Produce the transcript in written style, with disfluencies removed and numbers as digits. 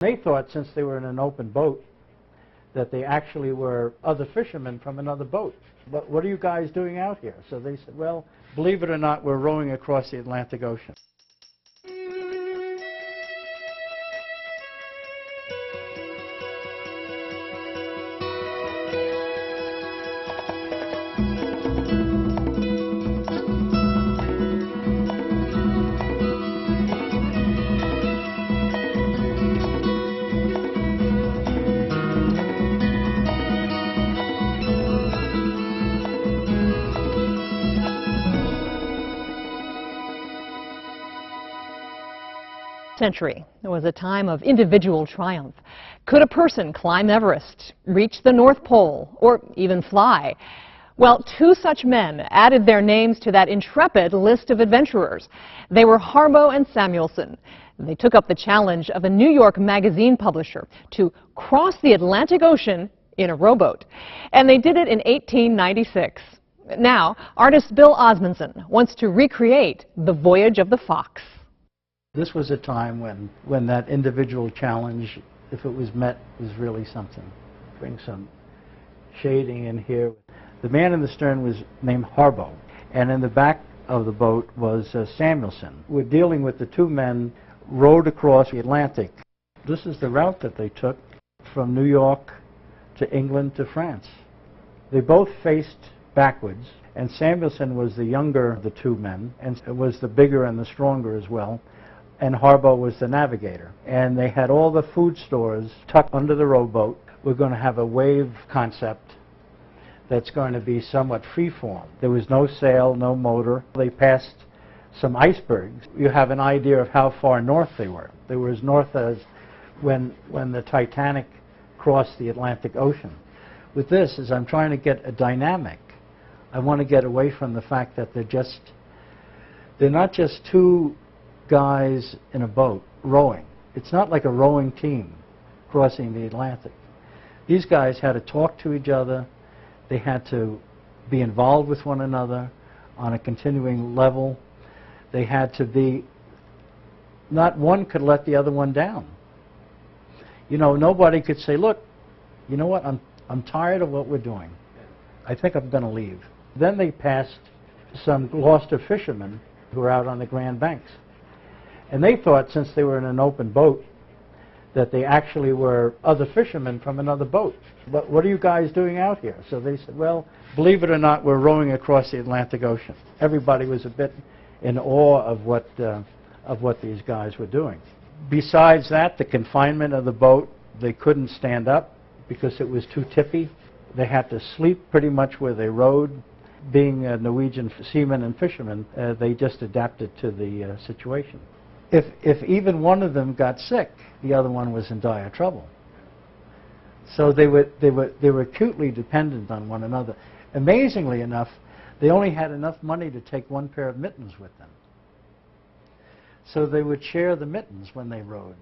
They thought, since they were in an open boat, that they actually were other fishermen from another boat. But what are you guys doing out here? So they said, well, believe it or not, we're rowing across the Atlantic Ocean. Century. It was a time of individual triumph. Could a person climb Everest, reach the North Pole, or even fly? Well, two such men added their names to that intrepid list of adventurers. They were Harbaugh and Samuelson. They took up the challenge of a New York magazine publisher to cross the Atlantic Ocean in a rowboat. And they did it in 1896. Now, artist Bill Osmondson wants to recreate the voyage of the Fox. This was a time when that individual challenge, if it was met, was really something. Bring some shading in here. The man in the stern was named Harbaugh, and in the back of the boat was Samuelson. We're dealing with the two men rowed across the Atlantic. This is the route that they took from New York to England to France. They both faced backwards, and Samuelson was the younger of the two men, and was the bigger and the stronger as well. And Harbaugh was the navigator. And they had all the food stores tucked under the rowboat. We're going to have a wave concept that's going to be somewhat freeform. There was no sail, no motor. They passed some icebergs. You have an idea of how far north they were. They were as north as when the Titanic crossed the Atlantic Ocean. With this, as I'm trying to get a dynamic, I want to get away from the fact that they're not just two guys in a boat rowing. It's not like a rowing team crossing the Atlantic. These guys had to talk to each other. They had to be involved with one another on a continuing level. They had to be, not one could let the other one down. You know, nobody could say, look, you know what, I'm tired of what we're doing. I think I'm going to leave. Then they passed some Gloucester fishermen who were out on the Grand Banks. And they thought, since they were in an open boat, that they actually were other fishermen from another boat. But what are you guys doing out here? So they said, well, believe it or not, we're rowing across the Atlantic Ocean. Everybody was a bit in awe of what these guys were doing. Besides that, the confinement of the boat, they couldn't stand up because it was too tippy. They had to sleep pretty much where they rowed. Being Norwegian seamen and fishermen, they just adapted to the situation. If even one of them got sick, the other one was in dire trouble. So they were acutely dependent on one another. Amazingly enough, they only had enough money to take one pair of mittens with them. So they would share the mittens when they rowed.